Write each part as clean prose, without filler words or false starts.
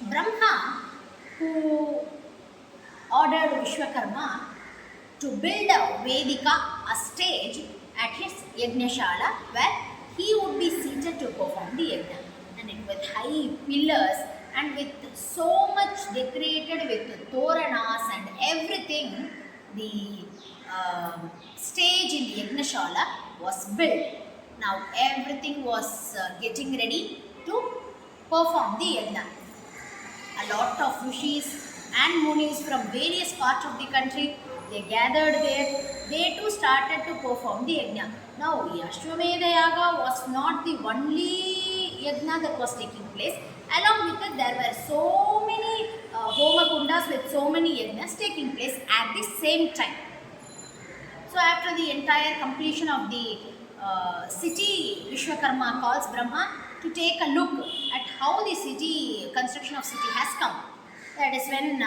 Brahma, who ordered Vishwakarma to build a Vedika, a stage at his Yajnashala where he would be seated to perform the Yajna. And it with high pillars and with so much decorated with Toranas and everything, the stage in the Yajnashala was built. Now everything was getting ready to perform the Yajna. A lot of rishis and munis from various parts of the country, they gathered there. They too started to perform the yajna. Now, Ashwamedha Yaga was not the only yajna that was taking place. Along with it, there were so many homa kundas with so many yajnas taking place at the same time. So, after the entire completion of the city, Vishwakarma calls Brahma to take a look at how the city construction of city has come. That is when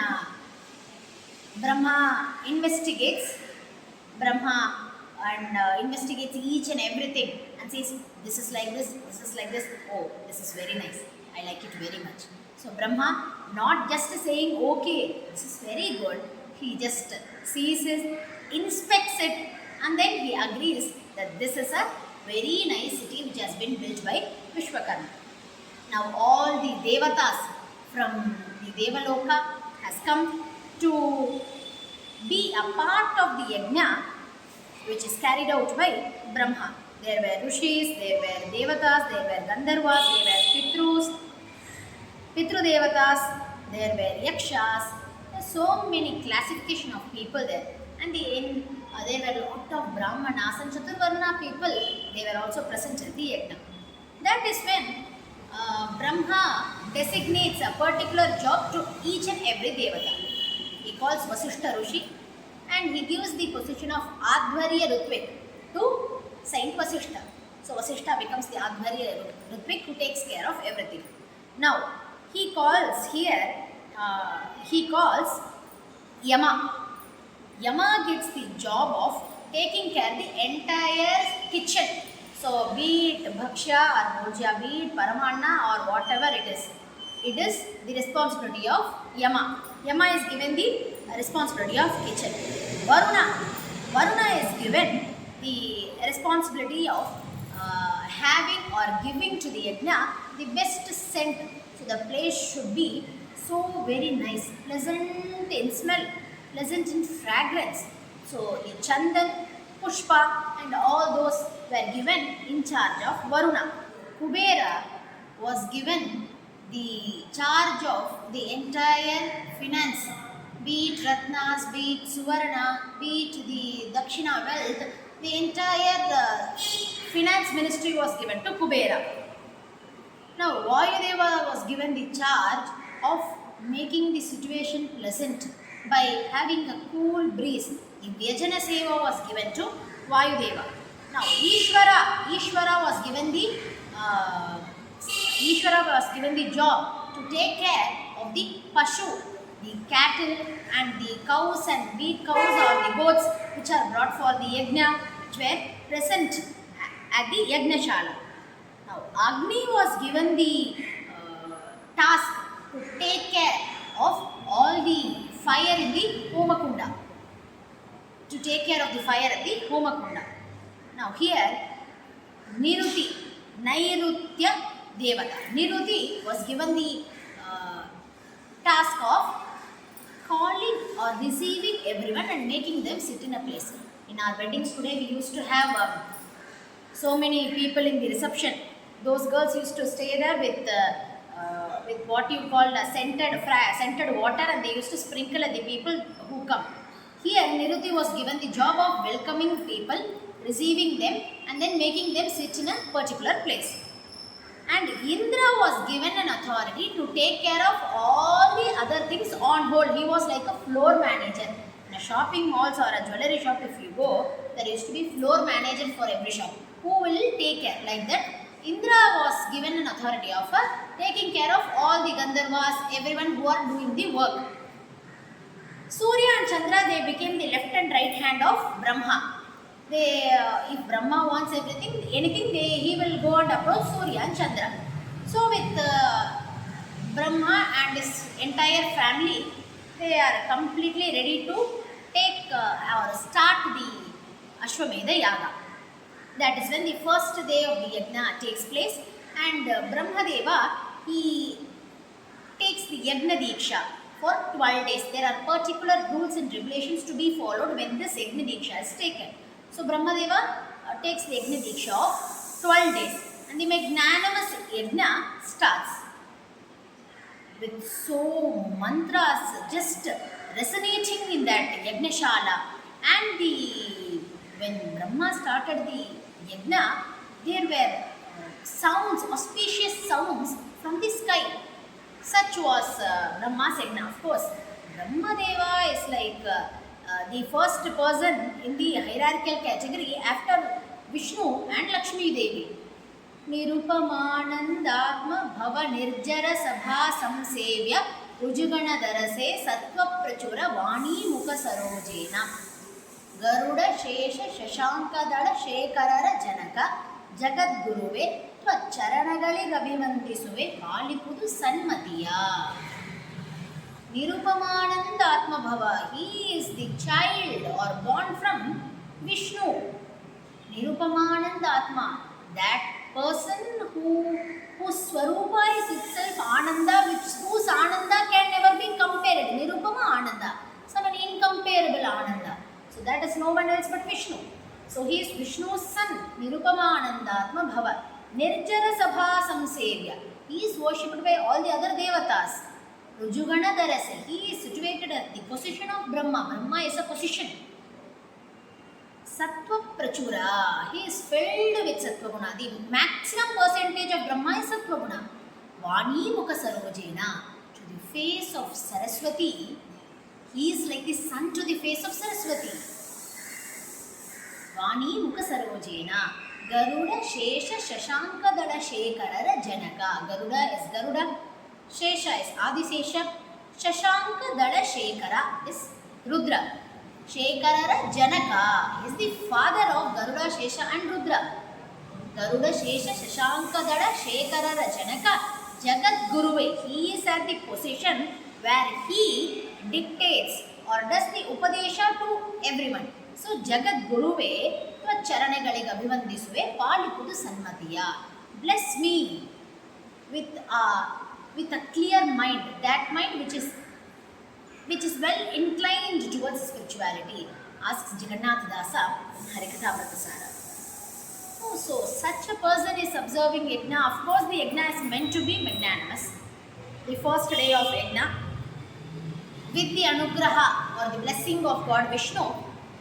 Brahma investigates investigates each and everything and says, this is like this, this is like this. Oh, this is very nice, I like it very much. So Brahma not just saying okay, this is very good, he just sees it, inspects it, and then he agrees that this is a very nice city which has been built by Vishwakarma. Now all the devatas from the Devaloka has come to be a part of the yajna which is carried out by Brahma. There were rishis, there were devatas, there were gandharvas, there were pitru devatas, there were yakshas. There are so many classification of people there, and there were a lot of brahmanas and chaturvarna people. They were also present at the yajna. That is when Brahma designates a particular job to each and every devata. He calls Vasishta Rishi and he gives the position of Adhvarya Rutvik to Saint Vasishta. So Vasishta becomes the Adhvarya Rutvik who takes care of everything. Now he calls Yama. Yama gets the job of taking care of the entire kitchen. So be it bhaksha or bhojya, be it paramanna or whatever it is the responsibility of Yama. Yama is given the responsibility of kitchen. Varuna is given the responsibility of having or giving to the yajna the best scent. So the place should be so very nice, pleasant in smell, pleasant in fragrance. So the chandan, pushpa and all those were given in charge of Varuna. Kubera was given the charge of the entire finance, be it ratnas, be it suvarna, be it the dakshina wealth. The entire finance ministry was given to Kubera. Now Vayudeva was given the charge of making the situation pleasant by having a cool breeze. The Vyajana Seva was given to Vayudeva. Now Ishvara was given the job to take care of the pashu, the cattle and the cows and beef cows or the goats which are brought for the yajna, which were present at the yajnashala. Now Agni was given the task to take care of all the fire in the Homakunda. Now here Nairutya Devata. Niruti was given the task of calling or receiving everyone and making them sit in a place. In our weddings today, we used to have so many people in the reception. Those girls used to stay there with what you call scented water, and they used to sprinkle at the people who come. Here, Niruti was given the job of welcoming people, receiving them, and then making them sit in a particular place. And Indra was given an authority to take care of all the other things on hold. He was like a floor manager. In a shopping malls or a jewelry shop, if you go, there used to be floor manager for every shop. Who will take care? Like that, Indra was given an authority of taking care of all the Gandharvas, everyone who are doing the work. Surya and Chandra, they became the left and right hand of Brahma. If Brahma wants anything, he will go and approach Surya and Chandra. So with Brahma and his entire family, they are completely ready to take or start the Ashwamedha Yaga. That is when the first day of the yajna takes place, and Brahmadeva, he takes the yajna diksha for 12 days. There are particular rules and regulations to be followed when this yajna diksha is taken. So Brahmadeva takes the yajna diksha of 12 days, and the magnanimous yajna starts with so mantras just resonating in that yajnashala. And the when Brahma started the yajna, there were sounds, auspicious sounds from the sky. Such was Brahma's yajna. Of course, Brahmadeva is like the first person in the hierarchical category after Vishnu and Lakshmi Devi. निरुपमानंदात्म भव निर्जर सभा संसेव्य ऋजुगण दरसे सत्व प्रचुर वाणी मुख सरोजेन गरुड़ शेष शशांकदल शेखरर जनक जगद्गुरुवे त्वच्चरणगलिगभिवंदिसुवे पालिपुदु सन्मतिया. निरुपमानंदात्म भव, he is the child or born from Vishnu. Nirupamanandatma, that person whose swarupa is itself Ananda, whose Ananda can never be compared. Nirupama Ananda, some an incomparable Ananda. So that is no one else but Vishnu. So he is Vishnu's son, Nirupama Anandatma Bhava. Nirjara Sabha Samsevya, he is worshipped by all the other devatas. Rujugana Darase, he is situated at the position of Brahma. Brahma is a position. Sattva Prachura, he is filled with Sattva Guna. The maximum percentage of Brahma is Sattva Guna. Vani Mukha Sarojena, to the face of Saraswati, he is like the sun to the face of Saraswati. Vani Mukha Sarojena, Garuda Shesha Shashankadala Shekarara Janaka. Garuda is Garuda, Shesha is Adisesha, Shashankadala Shekara is Rudra. Shekarara Janaka is the father of Garuda, Shesha and Rudra. Garuda, Shesha, Shashankadala, Shekarara Janaka, Jagat Guruve. He is at the position where he dictates or does the Upadesha to everyone. So Jagat Guruve, Tvacharanagaliga Abhivandisuve, Palipudu Sanmatiya. Bless me with a clear mind, that mind which is well inclined towards spirituality, asks Jagannath Dasa Harikatha Pratasara. Oh, so such a person is observing yajna. Of course, the yajna is meant to be magnanimous. The first day of yajna, with the anugraha or the blessing of God Vishnu,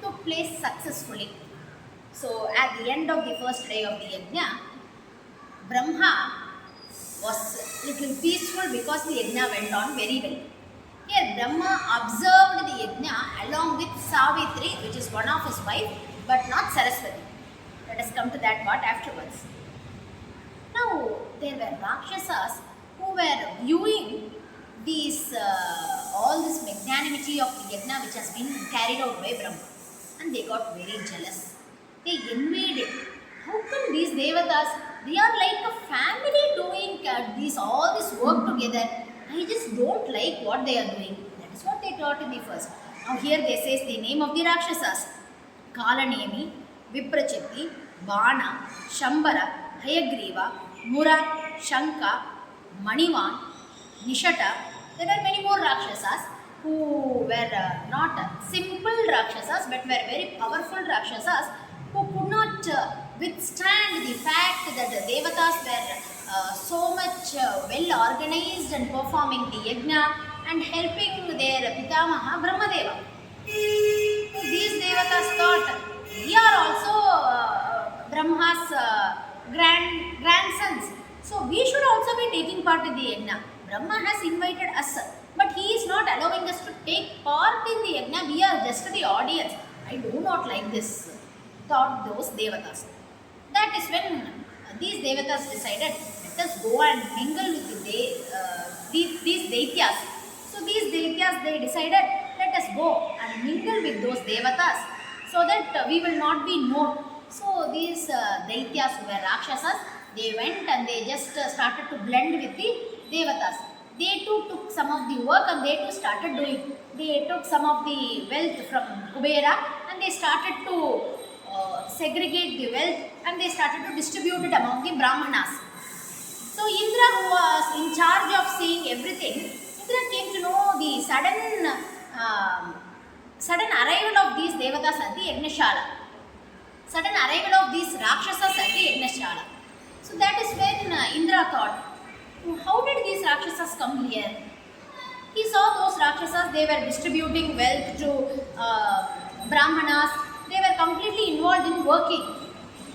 took place successfully. So at the end of the first day of the yajna, Brahma was little peaceful because the yajna went on very well. Here Brahma observed the yajna along with Savitri, which is one of his wife, but not Saraswati. Let us come to that part afterwards. Now there were Rakshasas who were viewing these all this magnanimity of the yajna which has been carried out by Brahma, and they got very jealous. They invaded. How come these devatas, they are like a family doing all this work together? I just don't like what they are doing. That is what they taught in the first. Now here they says the name of the Rakshasas: Kalanemi, Viprachiti, Bana, Shambara, Hayagriva, Mura, Shanka, Manivan, Nishata. There are many more Rakshasas who were not simple Rakshasas but were very powerful Rakshasas who could not withstand the fact that the devatas were so much well organized and performing the yajna and helping their Pitamaha Brahmadeva. These devatas thought, we are also Brahma's grandsons, so we should also be taking part in the yajna. Brahma has invited us, but he is not allowing us to take part in the yajna. We are just the audience. I do not like this, thought those devatas. That is when these devatas decided, let us go and mingle with these daityas. So these daityas, they decided, let us go and mingle with those devatas so that we will not be known. So these daityas who were Rakshasas, they went and they just started to blend with the devatas. they too took some of the work and they too started doing. They took some of the wealth from Kubera and they started to segregate the wealth and they started to distribute it among the Brahmanas. So Indra, who was in charge of seeing everything, Indra came to know the sudden arrival of these devatas at the Yagnashala. Sudden arrival of these Rakshasas at the Yagnashala. So that is when Indra thought, how did these Rakshasas come here? He saw those Rakshasas, they were distributing wealth to Brahmanas, they were completely involved in working.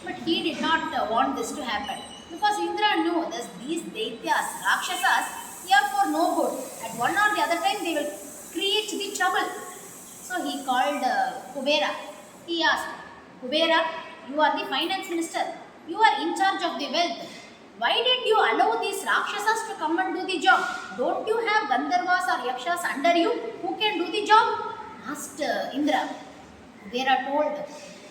But he did not want this to happen. Because Indra knew that these Daityas, Rakshasas, they are for no good. At one or the other time they will create the trouble. So he called Kubera. He asked, Kubera, you are the finance minister. You are in charge of the wealth. Why did you allow these Rakshasas to come and do the job? Don't you have Gandharvas or Yakshas under you who can do the job? Asked Indra. Kubera told,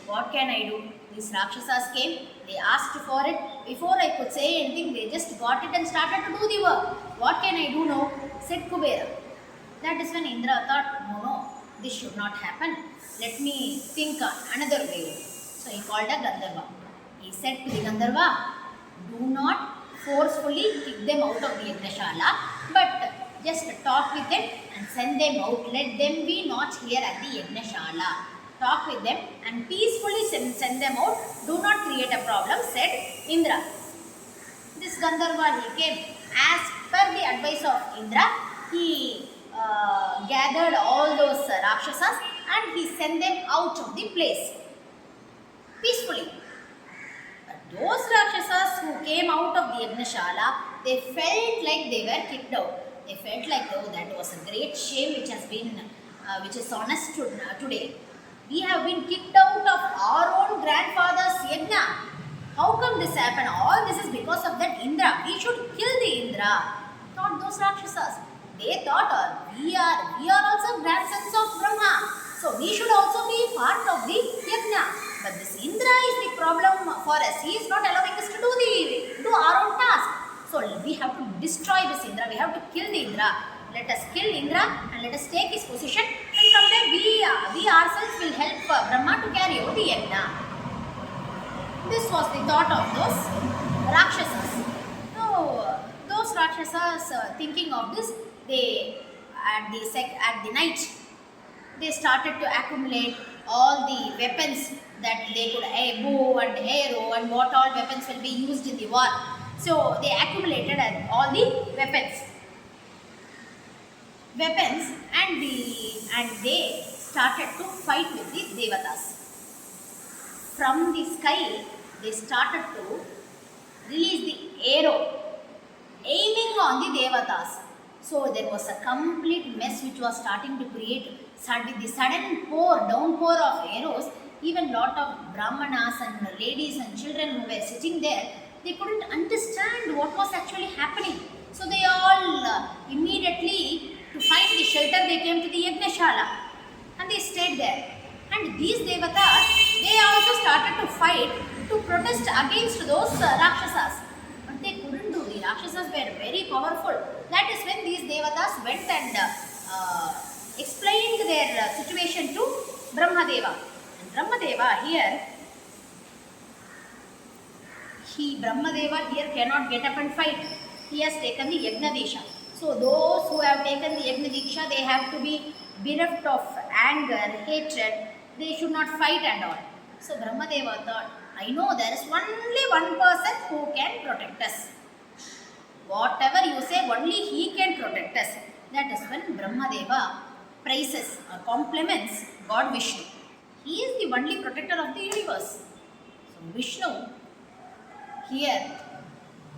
what can I do? These Rakshasas came, they asked for it. Before I could say anything, they just got it and started to do the work. What can I do now? Said Kubera. That is when Indra thought, no, this should not happen. Let me think another way. So he called a Gandharva. He said to the Gandharva, do not forcefully kick them out of the Yagnashala, but just talk with them and send them out. Let them be not here at the Yagnashala. Talk with them and peacefully send them out. Do not create a problem, said Indra. This Gandharva, he came. As per the advice of Indra, he gathered all those Rakshasas and he sent them out of the place peacefully. But those Rakshasas who came out of the Yagnashala, they felt like they were kicked out. They felt like, oh, that was a great shame which is on us today. We have been kicked out of our own grandfather's yajna. How come this happened? All this is because of that Indra. We should kill the Indra. Not those Rakshasas. They thought, we are also grandsons of Brahma. So we should also be part of the yajna. But this Indra is the problem for us. He is not allowing us to do our own task. So we have to destroy this Indra. We have to kill the Indra. Let us kill Indra and let us take his position. And from there we ourselves will help Brahma to carry out the yajna. This was the thought of those Rakshasas. Now, those Rakshasas thinking of this, they at the night, they started to accumulate all the weapons that they could, bow and arrow and what all weapons will be used in the war. So they accumulated all the weapons and they started to fight with the devatas. From the sky, they started to release the arrow, aiming on the devatas. So there was a complete mess which was starting to create the sudden downpour of arrows. Even lot of Brahmanas and ladies and children who were sitting there, they couldn't understand what was actually happening. So they all immediately, to find the shelter, they came to the Yagnashala and they stayed there. And these devatas, they also started to fight to protest against those Rakshasas. But they couldn't do. The Rakshasas were very powerful. That is when these devatas went and explained their situation to Brahmadeva. And Brahmadeva here cannot get up and fight. He has taken the Yajna Disha. So those who have taken the Yajna Diksha, they have to be bereft of anger, hatred. They should not fight and all. So Brahmadeva thought, I know there is only one person who can protect us. Whatever you say, only he can protect us. That is when Brahmadeva praises or compliments God Vishnu. He is the only protector of the universe. So Vishnu here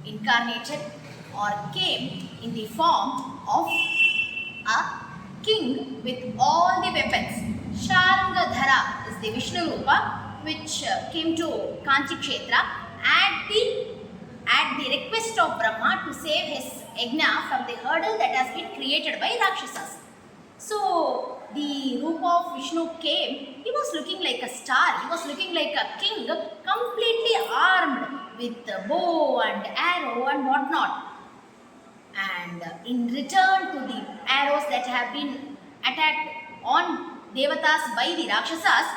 incarnated or came in the form of a king with all the weapons. Sharngadhara is the Vishnu Rupa which came to Kanchi kshetra at the request of Brahma to save his yajna from the hurdle that has been created by Rakshasas. So the Rupa of Vishnu came, he was looking like a star, he was looking like a king, completely armed with bow and arrow and whatnot. And in return to the arrows that have been attacked on Devatas by the Rakshasas,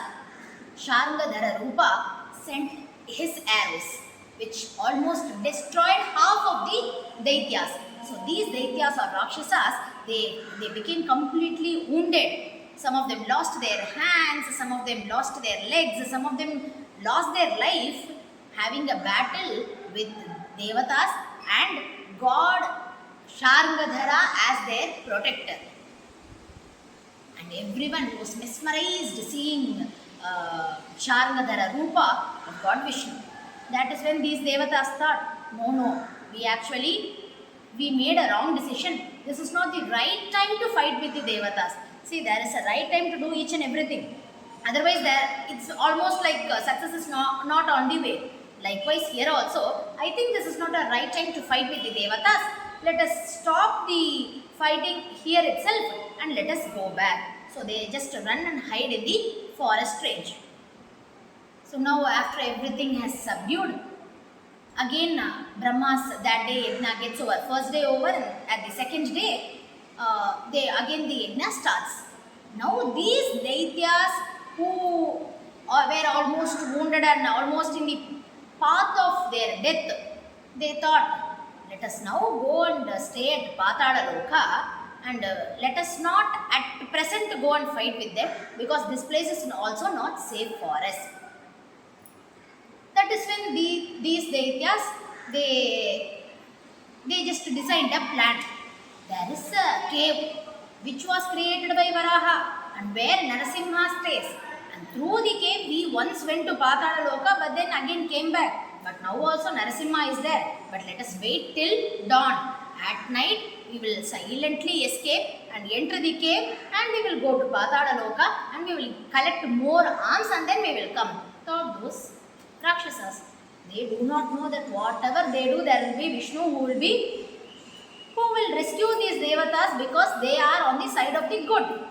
Sharngadhara Rupa sent his arrows, which almost destroyed half of the Daityas. So these Daityas or Rakshasas, they became completely wounded. Some of them lost their hands, some of them lost their legs, some of them lost their life having a battle with Devatas and God Sharngadhara as their protector. And everyone was mesmerized seeing Sharngadhara Rupa of God Vishnu. That is when these Devatas thought, no, we made a wrong decision. This is not the right time to fight with the Devatas. See, there is a right time to do each and everything. Otherwise, it's almost like success is not on the way. Likewise, here also, I think this is not a right time to fight with the Devatas. Let us stop the fighting here itself and let us go back. So they just run and hide in the forest range. So now after everything has subdued, again Brahma's that day yajna gets over. First day over and at the second day, the yajna starts. Now these Daityas who were almost wounded and almost in the path of their death, they thought, let us now go and stay at Patala Loka and let us not at present go and fight with them because this place is also not safe for us. That is when these Daityas, they just designed a plan. There is a cave which was created by Varaha and where Narasimha stays. And through the cave we once went to Patala Loka but then again came back. But now also Narasimha is there. But let us wait till dawn. At night we will silently escape and enter the cave and we will go to Patala Loka and we will collect more arms and then we will come. Thought those Rakshasas. They do not know that whatever they do, there will be Vishnu who will rescue these Devatas because they are on the side of the good.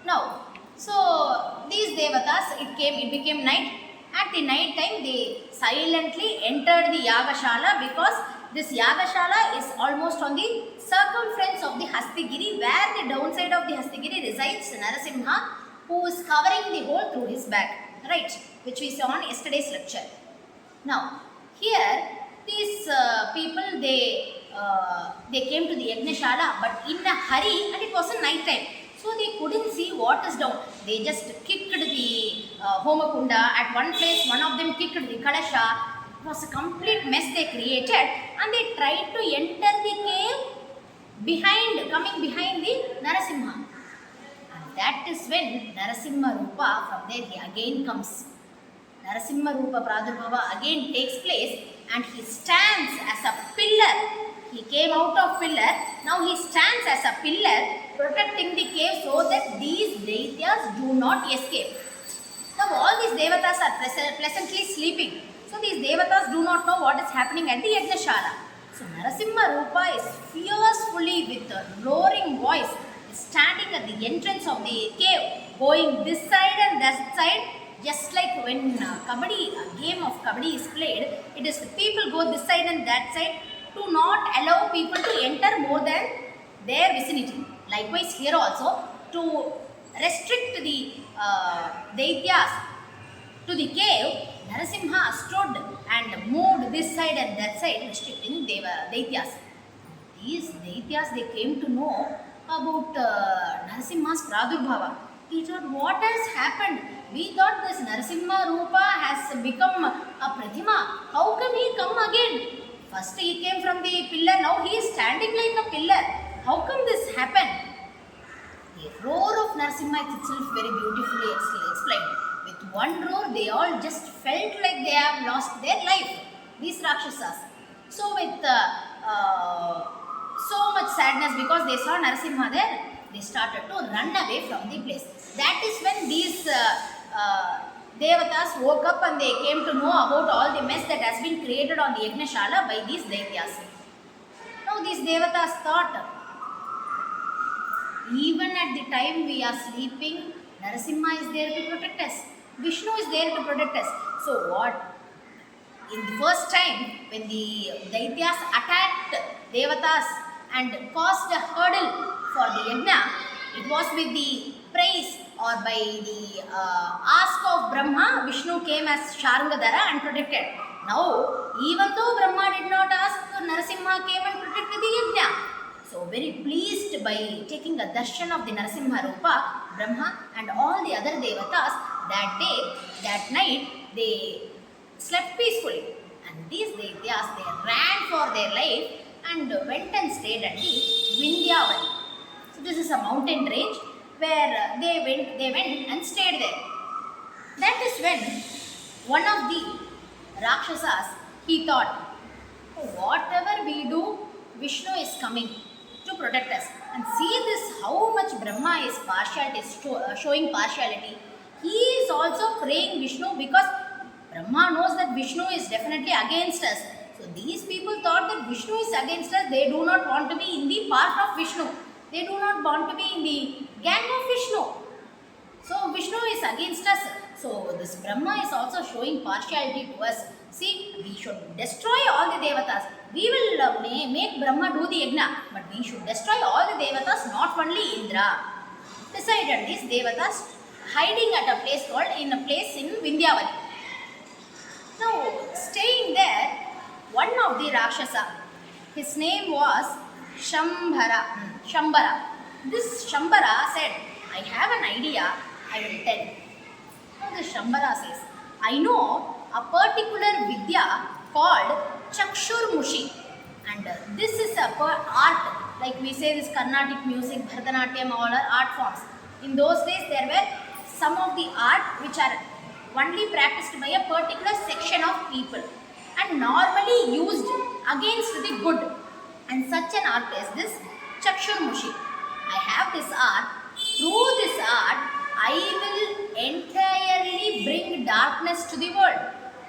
Now, so these Devatas, it became night. At the night time, they silently entered the Yagashala because this Yagashala is almost on the circumference of the Hastigiri, where the downside of the Hastigiri resides Narasimha, who is covering the hole through his back, right, which we saw on yesterday's lecture. Now, here these people, they came to the Yagnashala, but in a hurry, and it was a night time. So they couldn't see what is down. They just kicked the Homakunda. At one place, one of them kicked the Kalasha. It was a complete mess they created. And they tried to enter the cave coming behind the Narasimha. And that is when Narasimha Rupa, from there he again comes. Narasimha Rupa Pradurbhava again takes place and he stands as a pillar. He came out of pillar, now he stands as a pillar protecting the cave so that these Daityas do not escape. Now all these Devatas are pleasantly sleeping. So these Devatas do not know what is happening at the Yagnashala. So Narasimha Rupa is fiercely with a roaring voice standing at the entrance of the cave, going this side and that side. Just like when a game of Kabaddi is played, it is the people go this side and that side to not allow people to enter more than their vicinity. Likewise here also, to restrict the Daityas to the cave, Narasimha stood and moved this side and that side, restricting Daityas. These Daityas, they came to know about Narasimha's Pradurbhava. He thought, what has happened? We thought this Narasimha Rupa has become a Pratima. How come he come again? First he came from the pillar, now he is standing like a pillar. How come this happened? The roar of Narasimha is itself very beautifully explained. With one roar, they all just felt like they have lost their life, these Rakshasas. So with so much sadness because they saw Narasimha there, they started to run away from the place. That is when these Devatas woke up and they came to know about all the mess that has been created on the Yagnashala by these Daityas. Now these Devatas thought, even at the time we are sleeping, Narasimha is there to protect us. Vishnu is there to protect us. So what? In the first time when the Daityas attacked devatas and caused a hurdle for the yajna, it was with the praise or by the ask of Brahma, Vishnu came as Sharngadhara and protected. Now, even though Brahma did not ask, Narasimha came and protected the yajna. So, very pleased by taking a darshan of the Narasimha Rupa, Brahma and all the other devatas, that day, that night, they slept peacefully. And these devatas, they ran for their life and went and stayed at the Vindhyavali. So, this is a mountain range where they went and stayed there. That is when one of the Rakshasas, he thought, "Oh, whatever we do, Vishnu is coming to protect us. And see this, how much Brahma is showing partiality. He is also praying Vishnu because Brahma knows that Vishnu is definitely against us. So these people thought that Vishnu is against us. They do not want to be in the part of Vishnu. They do not want to be in the gang of Vishnu. So Vishnu is against us. So this Brahma is also showing partiality to us. See, we should destroy all the devatas. We will make Brahma do the yajna, but we should destroy all the devatas, not only Indra." Decided these devatas hiding at a place in Vindhyavali. Now, staying there, one of the Rakshasa, his name was Shambara. This Shambara said, "I have an idea, I will tell." Now the Shambara says, "I know a particular vidya called Chakshurmushi, and this is a art, like we say this Carnatic music, Bharatanatyam, all are art forms. In those days there were some of the art which are only practiced by a particular section of people and normally used against the good, and such an art is this Chakshurmushi. I have this art. Through this art, I will entirely bring darkness to the world.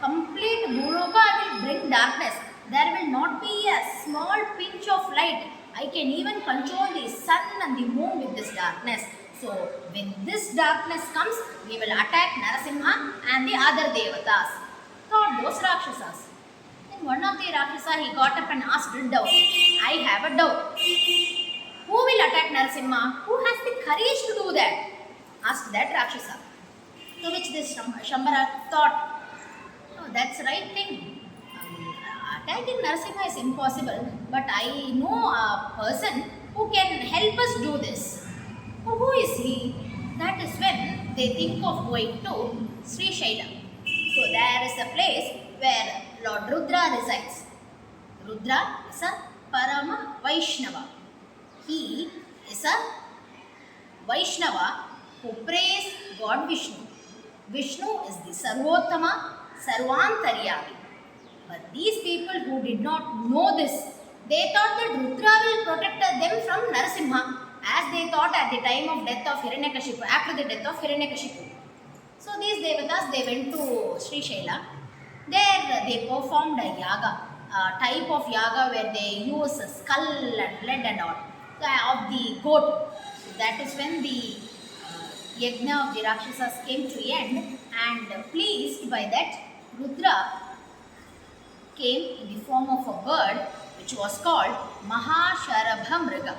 Complete Bhuloka I will bring darkness. There will not be a small pinch of light. I can even control the sun and the moon with this darkness. So, when this darkness comes, we will attack Narasimha and the other devatas." Thought those Rakshasas. Then one of the Rakshasa, he got up and asked a doubt. "I have a doubt. Who will attack Narasimha? Who has the courage to do that?" Asked that Rakshasa. To which this Shambara thought, "Oh, that's the right thing. Attacking Narasimha is impossible, but I know a person who can help us do this." "Oh, who is he?" That is when they think of going to Sri Shaila. So there is a place where Lord Rudra resides. Rudra is a Parama Vaishnava. He is a Vaishnava who prays God Vishnu. Vishnu is the Sarvottama, Sarvantaryami. But these people who did not know this, they thought that Rudra will protect them from Narasimha, as they thought at the time of death of Hiranyakashipu, after the death of Hiranyakashipu. So these devatas, they went to Sri Shaila. There they performed a yaga, a type of yaga where they use a skull and blood and all of the goat. So that is when the yajna of the Rakshasas came to end, and pleased by that, Rudra came in the form of a bird which was called Mahasharabha Mriga.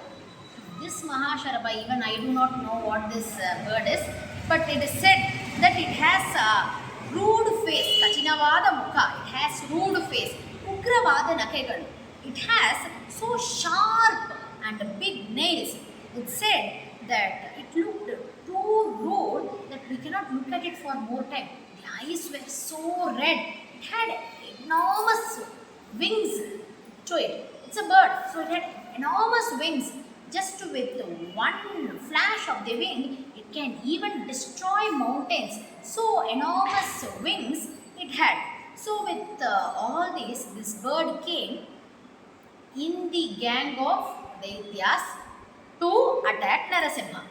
This Mahasharabha, even I do not know what this bird is, but it is said that it has a rude face, Kachinavada Mukha, it has rude face, Ugravada Nakegalu. It has so sharp and big nails. It said that it looked too rude that we cannot look at it for more time. The eyes were so red. It had enormous wings to it. It's a bird, so it had enormous wings. Just with one flash of the wing, it can even destroy mountains. So enormous wings it had. So with all this bird came in the gang of Daityas to attack Narasimha.